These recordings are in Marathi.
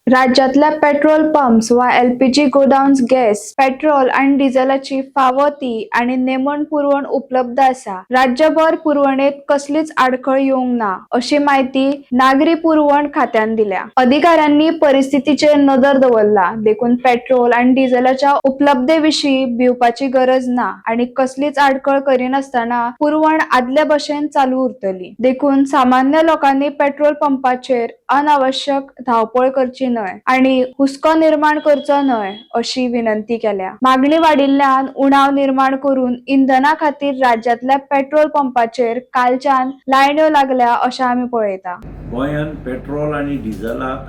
राज्यातल्या पेट्रोल पंप्स वा एलपीजी गोडाऊन्स गॅस, पेट्रोल आणि डिझेलाची फावो ती आणि नेमण पुरवण उपलब्ध असा. राज्यभर पुरवणेत कसलीच आडखळ येवंक ना, अशी माहिती नागरी पुरवण खात्यान दिल्या. अधिकाऱ्यांनी परिस्थितीचेर नदर दवरला, देखून पेट्रोल आणि डिझेलाच्या उपलब्धतेविषयी भिवपाची गरज ना आणि कसलीच आडखळ करिनासतना पुरवण आदले भशेन चालू उरतली. देखून सामान्य लोकांनी पेट्रोल पंपाचेर अनावश्यक धावपळ करची न्हय आणि हुस्को निर्माण करचो न्हय अशी विनंती केल्या. मागणी वाडिल्ल्यान उणाव निर्माण करून इंधना खातीर राज्यातल्या पेट्रोल पंपाचेर कालच्यान लायन्यो लागल्या अशें आमी पळयता. गोंयांत पेट्रोल आनी डिझलाक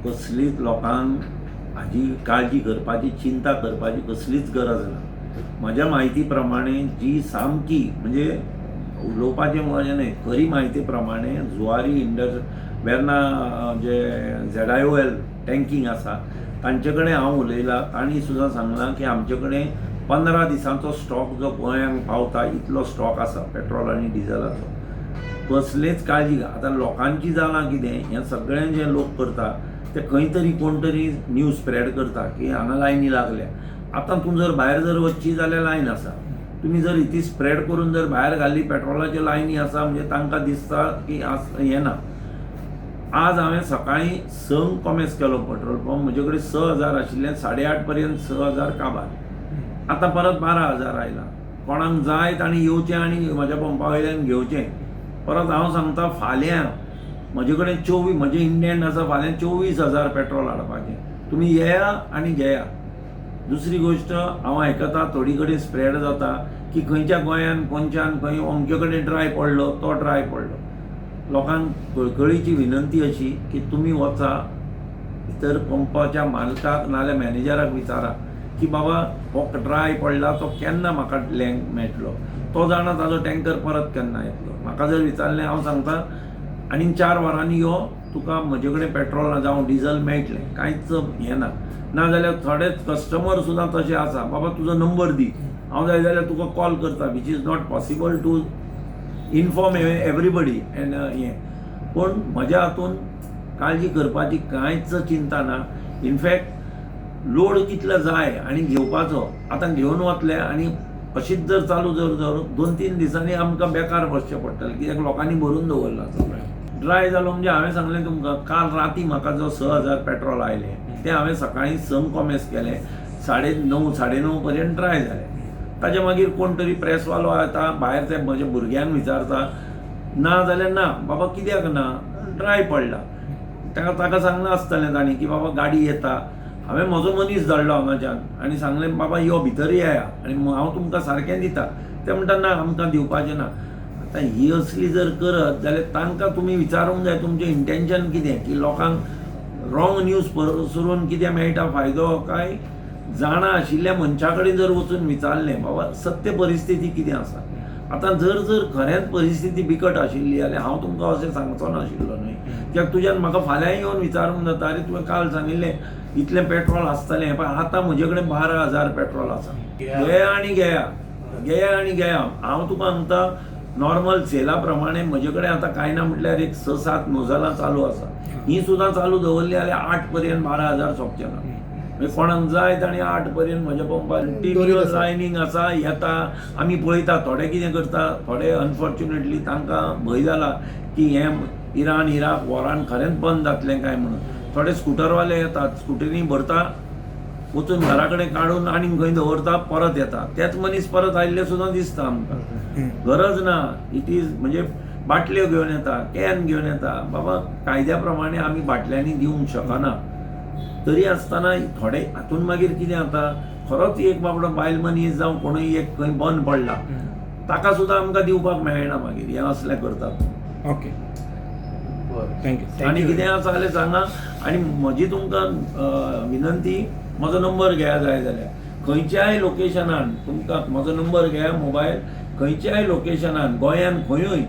कसलीच लोकांक हाजी काळजी करपाची, चिंता करपाची कसलीच गरज ना. म्हज्या म्हायती प्रमाणे जी सामकी म्हणजे उलोवपाचें म्हणजे न्हय, खरी म्हायती प्रमाणे जुवारी वेर्ना जे ZIOL टँकींग आसा तांचे कडेन हांव उलयलां. तांणी सुद्दां सांगलां की आमचे कडेन 15 दिसांचो स्टॉक जो गोंयांक पावता इतलो स्टॉक आसा पेट्रोल आनी डिझलाचो. कसलेच काळजी आतां लोकांची जालां कितें, हें सगळें जे लोक करता ते खंय तरी कोण तरी न्यूज स्प्रेड करता की हांगा लायनी लागल्या. आतां तूं जर भायर जर वचची जाल्यार लायन आसा. तुमी जर ती स्प्रेड करून जर भायर घाली पेट्रोलाच्यो लायनी आसा म्हणजे तांकां दिसता की हें ना. आज हांवें सकाळीं 6 कॉमेस केलो पेट्रोल पंप. म्हजे कडेन 6,000 आशिल्ले, 8:30 पर्यंत 6,000 काबार. आतां परत 12,000 आयला. कोणाक जाय ताणी येवचें आनी म्हज्या पंपा वयल्यान घेवचें. परत हांव सांगता फाल्यां म्हजे कडेन 24 म्हजें इंडेंट आसा, फाल्यां 24,000 पेट्रोल हाडपाचें. तुमी येया आनी घेया. दुसरी गोश्ट हांव आयकतां थोडी कडेन स्प्रेड जाता की खंयच्या गोंयान खंयच्यान खंय अमके कडेन ड्राय पडलो, तो ड्राय पडलो. लोकांक कळकळीची विनंती अशी की तुमी वचा इतर पंपाच्या मालकाक नाल्यार मॅनेजराक विचारा की बाबा हो ड्राय पडला, तो केन्ना म्हाका मेळटलो, तो जाणा ताजो टँकर परत केन्ना येतलो. म्हाका जर विचारलें हांव सांगता आनीक 4 वरांनी यो, तुका म्हजे कडेन पेट्रोल जावं डिझल मेळटलें. कांयच हें ना. नाजाल्यार थोडेच कस्टमर सुद्दां तशे आसा, बाबा तुजो नंबर दी, हांव जाय जाल्यार तुका कॉल करता, which is not possible to inform everybody and हें. पूण म्हज्या हातून काळजी करपाची कांयच चिंता ना. इनफॅक्ट लोड कितलो जाय आनी घेवपाचो आतां घेवन वतले आनी अशीच जर चालू जर 2-3 दिसांनी आमकां बेकार बसचें पडटलें, कित्याक लोकांनी भरून दवरला सगळें. ड्राय जालो म्हणजे हांवें सांगलें तुमकां, काल राती म्हाका जो 6,000 पेट्रोल आयलें तें हांवें सकाळीं 6 कॉमेस केलें, 9:30 पर्यंत ड्राय जालें. ताचे मागीर कोण तरी प्रेसवालो येता, भायर ते म्हज्या भुरग्यांक विचारता, ना जाल्यार ना बाबा कित्याक ना, ड्राय पडला. ताका सांगलें आसतलें तांणी की बाबा गाडी येता. हांवें म्हजो मनीस धाडलो हांगाच्यान आनी सांगलें बाबा यो भितर येया आनी हांव तुमकां सारकें दिता. ते म्हणटा ना आमकां दिवपाचें ना. आतां ही असली जर करत जाल्यार तांकां तुमी विचारूंक जाय तुमचें इंटेन्शन कितें, की लोकांक रॉंग न्यूज पसरोवन कितें मेळटा फायदो, काय जाणा आशिल्ल्या मनशा कडेन जर वचून विचारलें बाबा सत्य परिस्थिती कितें आसा. आतां जर खऱ्यांच परिस्थिती बिकट आशिल्ली जाल्यार हांव तुमकां अशें सांगचो नाशिल्लो न्हय. कित्याक तुज्यान म्हाका फाल्यां येवन विचारूंक जाता, अरे तुवें काल सांगिल्लें इतलें पेट्रोल आसतलें, पण आतां म्हजे कडेन 12,000 पेट्रोल आसा. घेया आनी घेया. हांव तुका सांगता नॉर्मल सेला प्रमाणे म्हजे कडेन आतां कांय ना म्हटल्यार एक 6-7 नोजलां चालू आसा. ही सुद्दां चालू दवरली जाल्यार 8 पर्यंत 12,000 सोंपचें ना. कोणाक जाय ताणी 8 पर्यंत म्हज्या पंपार कंटिन्युअस लायनींग आसा, येता. आमी पळयता थोडे कितें करता, थोडे अनफॉर्च्युनेटली तांकां भंय जाला की हें इराक वॉरान खरेंच बंद जातलें काय म्हणून. थोडे स्कुटरवाले येतात, स्कुटरीनी भरता, वचून घरा कडेन काडून आनीक खंय दवरता, परत येता. तेच मनीस परत आयिल्ले सुद्दां दिसता आमकां. गरज ना. इट इज म्हणजे बाटल्यो घेवन येता, कॅन घेवन येता. बाबा कायद्या प्रमाणे आमी बाटल्यांनी दिवंक शकना. तरी आसतना थोडे हातून मागीर कितें जाता, खरोच एक बाबडो बायल मनीस जावं कोणूय एक खंय बंद पडला, ताका सुद्दां आमकां दिवपाक मेळना मागीर. हें असलें करतात. Okay, thank you. आनी कितें आसा जाल्यार सांगा. आनी म्हजी तुमकां विनंती, म्हजो नंबर घेया जाय जाल्यार खंयच्याय लोकेशनान तुमकां म्हजो नंबर घेया मोबायल. खंयच्याय लोकेशनान गोंयान खंयूय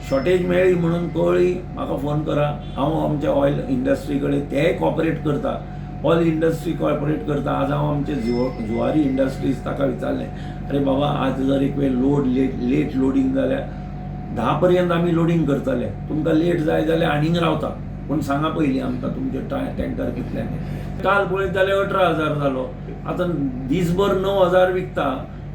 शॉर्टेज मेळ्ळी म्हणून कळ्ळी म्हाका फोन करा. हांव आमच्या ऑयल इंडस्ट्री कडेन तेय कॉपरेट करता, ऑयल इंडस्ट्री कॉपरेट करता. आज हांव आमचे जुवारी इंडस्ट्रीज ताका विचारलें, अरे बाबा आज जर एक वेळ लेट लोडिंग जाल्यार 10 पर्यंत आमी लोडिंग करतले, तुमकां लेट जाय जाल्यार आनीक रावता. पूण सांगा पयलीं आमकां तुमचे टँकर कितल्याने काल पळयत जाल्यार 18,000 जालो आतां दीसभर 9,000 विकता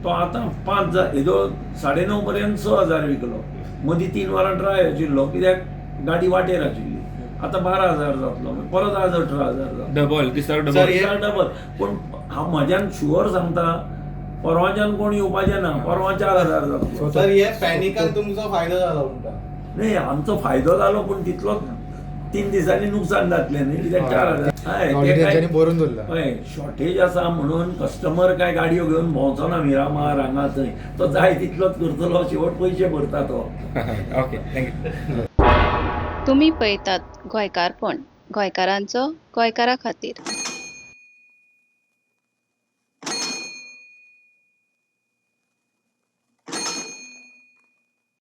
तो आतां 5,000 हेजो 9.5 पर्यंत 6,000 विकलो मदीं 3 वरां ड्राय आशिल्लो कित्याक गाडी वाटेर आशिल्ली आतां 12,000 जातलो परत आज 18,000 जालो डबल दिसाक सर, डबल हे- डबल पूण हांव म्हाज्यान शुअर सांगता परवाच्यान कोण येवपाचें ना परवा 4,000 जातलो सर हे पॅनिकान तुमचो फायदो जालो म्हणटा नाही आमचो फायदो जालो पूण तितलो 3 दिसांनी नुकसान जातलें न्ही कित्याक 4,000 हय ते काय बरोवन दवरला हय शॉर्टेज आसा म्हणून कस्टमर काय गाडयो घेवन भोंवचो ना मिरामार हांगा थंय तो जाय तितलोच करतलो शेवट पयशे भरता तो ओके थँक्यू तुम्ही पळयतात गोंयकारपण गोंयकारांचो गोंयकारा खातीर